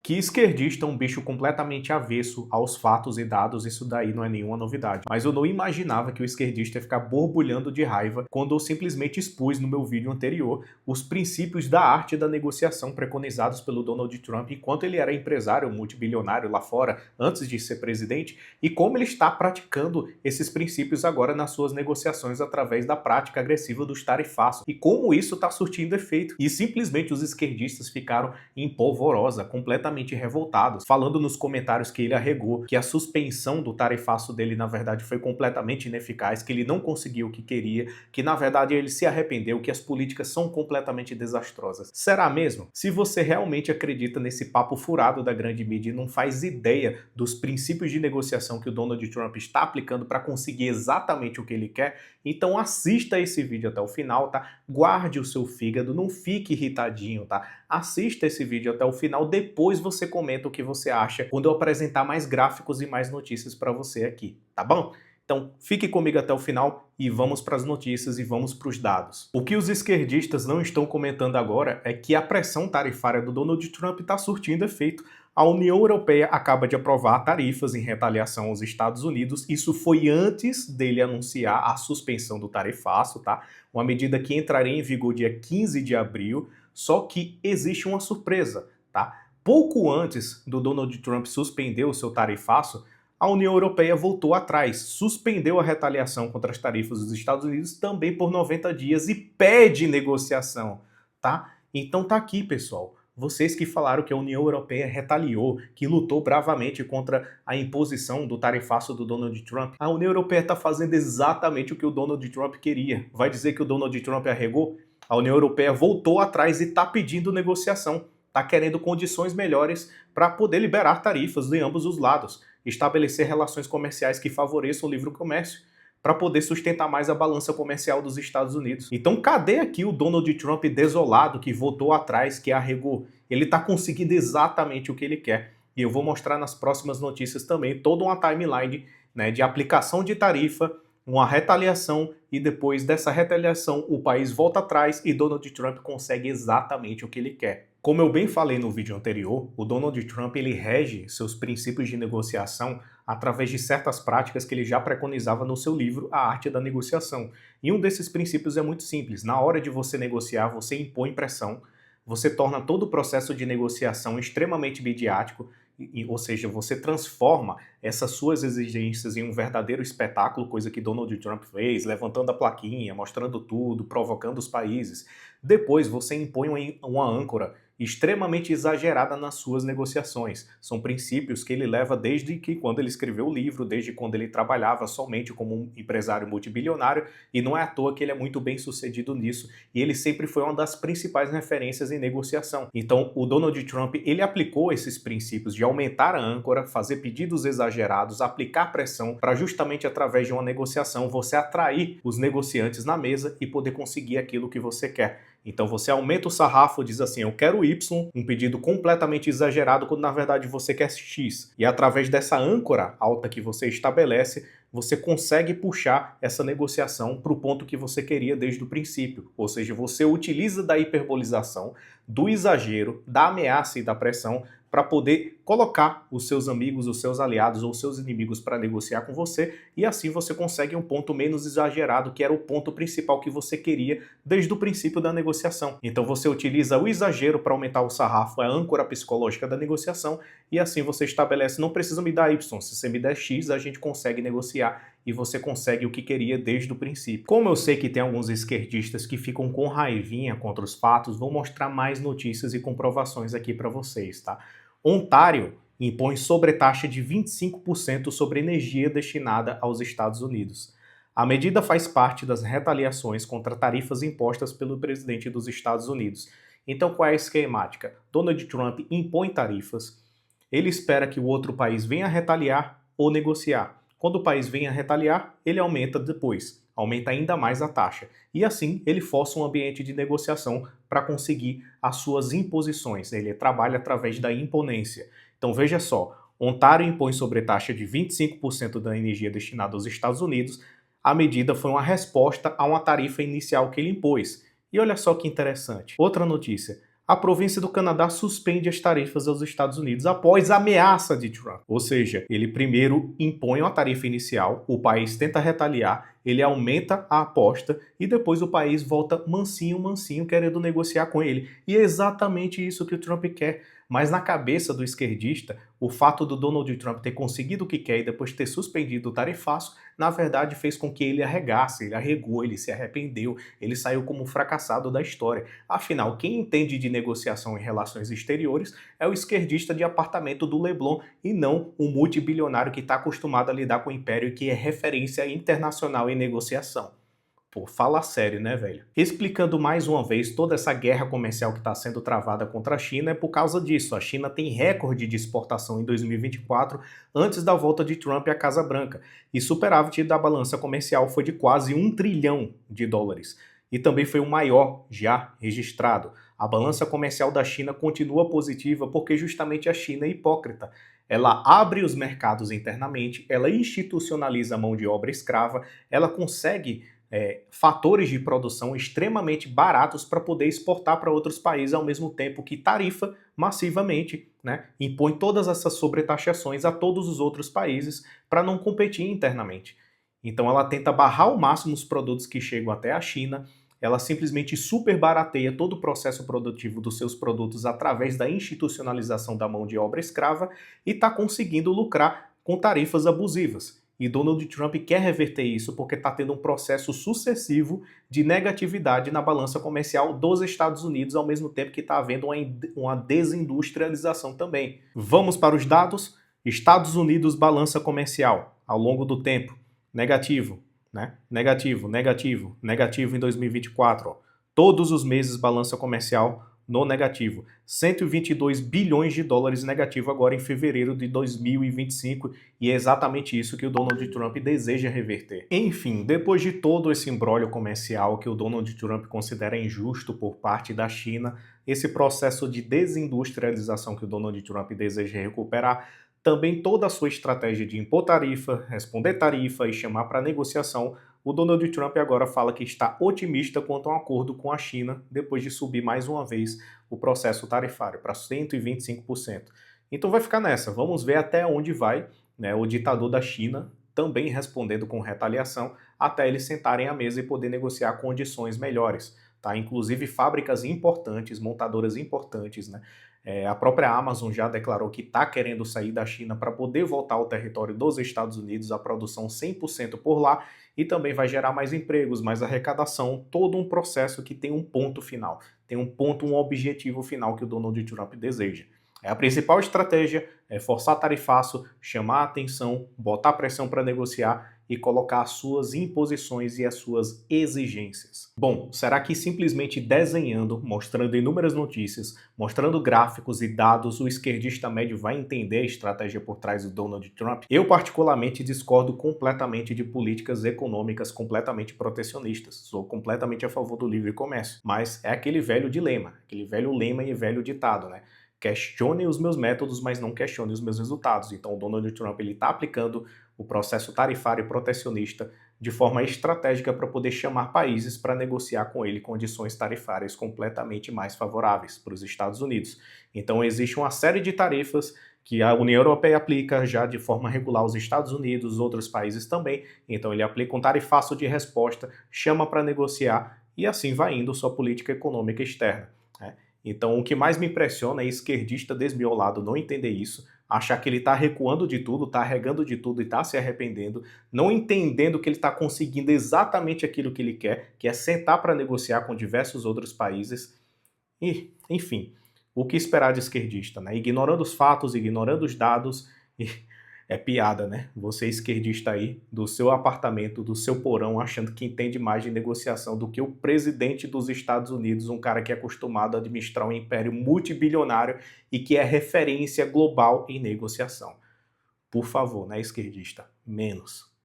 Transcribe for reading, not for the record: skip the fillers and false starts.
Que esquerdista é um bicho completamente avesso aos fatos e dados, isso daí não é nenhuma novidade. Mas eu não imaginava que o esquerdista ia ficar borbulhando de raiva quando eu simplesmente expus no meu vídeo anterior os princípios da arte da negociação preconizados pelo Donald Trump enquanto ele era empresário multibilionário lá fora, antes de ser presidente, e como ele está praticando esses princípios agora nas suas negociações através da prática agressiva dos tarifaços, e como isso está surtindo efeito. E simplesmente os esquerdistas ficaram em polvorosa, completamente revoltados, falando nos comentários que ele arregou que a suspensão do tarifaço dele na verdade foi completamente ineficaz, que ele não conseguiu o que queria, que na verdade ele se arrependeu, que as políticas são completamente desastrosas. Será mesmo? Se você realmente acredita nesse papo furado da grande mídia e não faz ideia dos princípios de negociação que o Donald Trump está aplicando para conseguir exatamente o que ele quer, então assista esse vídeo até o final, tá? Guarde o seu fígado, não fique irritadinho, tá? Assista esse vídeo até o final, depois você comenta o que você acha quando eu apresentar mais gráficos e mais notícias para você aqui, tá bom? Então fique comigo até o final e vamos para as notícias e vamos para os dados. O que os esquerdistas não estão comentando agora é que a pressão tarifária do Donald Trump está surtindo efeito. A União Europeia acaba de aprovar tarifas em retaliação aos Estados Unidos. Isso foi antes dele anunciar a suspensão do tarifaço, tá? Uma medida que entraria em vigor dia 15 de abril, só que existe uma surpresa, tá? Pouco antes do Donald Trump suspender o seu tarifaço, a União Europeia voltou atrás, suspendeu a retaliação contra as tarifas dos Estados Unidos também por 90 dias e pede negociação, tá? Então tá aqui, pessoal. Vocês que falaram que a União Europeia retaliou, que lutou bravamente contra a imposição do tarifaço do Donald Trump, a União Europeia está fazendo exatamente o que o Donald Trump queria. Vai dizer que o Donald Trump arregou? A União Europeia voltou atrás e está pedindo negociação. Está querendo condições melhores para poder liberar tarifas de ambos os lados, estabelecer relações comerciais que favoreçam o livre comércio, para poder sustentar mais a balança comercial dos Estados Unidos. Então cadê aqui o Donald Trump desolado que voltou atrás, que arregou? Ele está conseguindo exatamente o que ele quer. E eu vou mostrar nas próximas notícias também toda uma timeline, né, de aplicação de tarifa, uma retaliação, e depois dessa retaliação o país volta atrás e Donald Trump consegue exatamente o que ele quer. Como eu bem falei no vídeo anterior, o Donald Trump ele rege seus princípios de negociação através de certas práticas que ele já preconizava no seu livro A Arte da Negociação. E um desses princípios é muito simples. Na hora de você negociar, você impõe pressão, você torna todo o processo de negociação extremamente midiático, ou seja, você transforma essas suas exigências em um verdadeiro espetáculo, coisa que Donald Trump fez, levantando a plaquinha, mostrando tudo, provocando os países. Depois você impõe uma âncora extremamente exagerada nas suas negociações. São princípios que ele leva desde que quando ele escreveu o livro, desde quando ele trabalhava somente como um empresário multibilionário, e não é à toa que ele é muito bem sucedido nisso, e ele sempre foi uma das principais referências em negociação. Então o Donald Trump, ele aplicou esses princípios de aumentar a âncora, fazer pedidos exagerados, aplicar pressão, para justamente através de uma negociação você atrair os negociantes na mesa e poder conseguir aquilo que você quer. Então você aumenta o sarrafo, diz assim, eu quero Y, um pedido completamente exagerado, quando na verdade você quer X. E através dessa âncora alta que você estabelece, você consegue puxar essa negociação para o ponto que você queria desde o princípio. Ou seja, você utiliza da hiperbolização, do exagero, da ameaça e da pressão para poder colocar os seus amigos, os seus aliados ou os seus inimigos para negociar com você, e assim você consegue um ponto menos exagerado, que era o ponto principal que você queria desde o princípio da negociação. Então você utiliza o exagero para aumentar o sarrafo, a âncora psicológica da negociação, e assim você estabelece, não precisa me dar Y, se você me der X, a gente consegue negociar, e você consegue o que queria desde o princípio. Como eu sei que tem alguns esquerdistas que ficam com raivinha contra os fatos, vou mostrar mais notícias e comprovações aqui para vocês, tá? Ontário impõe sobretaxa de 25% sobre energia destinada aos Estados Unidos. A medida faz parte das retaliações contra tarifas impostas pelo presidente dos Estados Unidos. Então, qual é a esquemática? Donald Trump impõe tarifas, ele espera que o outro país venha retaliar ou negociar. Quando o país vem a retaliar, ele aumenta depois, aumenta ainda mais a taxa. E assim, ele força um ambiente de negociação para conseguir as suas imposições. Ele trabalha através da imponência. Então veja só, Ontário impõe sobretaxa de 25% da energia destinada aos Estados Unidos. A medida foi uma resposta a uma tarifa inicial que ele impôs. E olha só que interessante. Outra notícia. a província do Canadá suspende as tarifas aos Estados Unidos após a ameaça de Trump. Ou seja, ele primeiro impõe uma tarifa inicial, o país tenta retaliar, ele aumenta a aposta e depois o país volta mansinho, mansinho, querendo negociar com ele. E é exatamente isso que o Trump quer. Mas na cabeça do esquerdista, o fato do Donald Trump ter conseguido o que quer e depois ter suspendido o tarifaço, na verdade fez com que ele arregasse, ele arregou, ele se arrependeu, ele saiu como fracassado da história. Afinal, quem entende de negociação em relações exteriores é o esquerdista de apartamento do Leblon e não o multibilionário que está acostumado a lidar com o império e que é referência internacional em negociação. Pô, fala sério, né, velho? Explicando mais uma vez, toda essa guerra comercial que está sendo travada contra a China é por causa disso. A China tem recorde de exportação em 2024, antes da volta de Trump à Casa Branca. E superávit da balança comercial foi de quase $1 trilhão. E também foi o maior já registrado. A balança comercial da China continua positiva porque justamente a China é hipócrita. Ela abre os mercados internamente, ela institucionaliza a mão de obra escrava, ela consegue fatores de produção extremamente baratos para poder exportar para outros países ao mesmo tempo que tarifa massivamente, né, impõe todas essas sobretaxações a todos os outros países para não competir internamente. Então ela tenta barrar ao máximo os produtos que chegam até a China, ela simplesmente superbarateia todo o processo produtivo dos seus produtos através da institucionalização da mão de obra escrava e está conseguindo lucrar com tarifas abusivas. E Donald Trump quer reverter isso porque está tendo um processo sucessivo de negatividade na balança comercial dos Estados Unidos, ao mesmo tempo que está havendo uma desindustrialização também. Vamos para os dados? Estados Unidos balança comercial ao longo do tempo, negativo, né? Negativo, negativo, negativo em 2024. Ó. Todos os meses balança comercial no negativo. 122 bilhões de dólares negativo agora em fevereiro de 2025 e é exatamente isso que o Donald Trump deseja reverter. Enfim, depois de todo esse imbróglio comercial que o Donald Trump considera injusto por parte da China, esse processo de desindustrialização que o Donald Trump deseja recuperar, também toda a sua estratégia de impor tarifa, responder tarifa e chamar para negociação, o Donald Trump agora fala que está otimista quanto a um acordo com a China depois de subir mais uma vez o processo tarifário para 125%. Então vai ficar nessa, vamos ver até onde vai, né, o ditador da China também respondendo com retaliação até eles sentarem à mesa e poder negociar condições melhores. Tá? Inclusive fábricas importantes, montadoras importantes, né? A própria Amazon já declarou que está querendo sair da China para poder voltar ao território dos Estados Unidos, a produção 100% por lá, e também vai gerar mais empregos, mais arrecadação, todo um processo que tem um ponto final, tem um ponto, um objetivo final que o Donald Trump deseja. A principal estratégia é forçar tarifaço, chamar a atenção, botar pressão para negociar e colocar as suas imposições e as suas exigências. Bom, será que simplesmente desenhando, mostrando inúmeras notícias, mostrando gráficos e dados, o esquerdista médio vai entender a estratégia por trás do Donald Trump? Eu particularmente discordo completamente de políticas econômicas completamente protecionistas. Sou completamente a favor do livre comércio, mas é aquele velho dilema, aquele velho lema e velho ditado, né? Questione os meus métodos, mas não questione os meus resultados. Então o Donald Trump está aplicando o processo tarifário protecionista de forma estratégica para poder chamar países para negociar com ele condições tarifárias completamente mais favoráveis para os Estados Unidos. Então existe uma série de tarifas que a União Europeia aplica já de forma regular aos Estados Unidos, outros países também. Então ele aplica um tarifaço de resposta, chama para negociar e assim vai indo sua política econômica externa. Né? Então, o que mais me impressiona é esquerdista desmiolado não entender isso, achar que ele está recuando de tudo, está regando de tudo e está se arrependendo, não entendendo que ele está conseguindo exatamente aquilo que ele quer, que é sentar para negociar com diversos outros países. E, enfim, o que esperar de esquerdista, né? Ignorando os fatos, ignorando os dados. É piada, né? Você esquerdista aí, do seu apartamento, do seu porão, achando que entende mais de negociação do que o presidente dos Estados Unidos, um cara que é acostumado a administrar um império multibilionário e que é referência global em negociação. Por favor, né, esquerdista? Menos.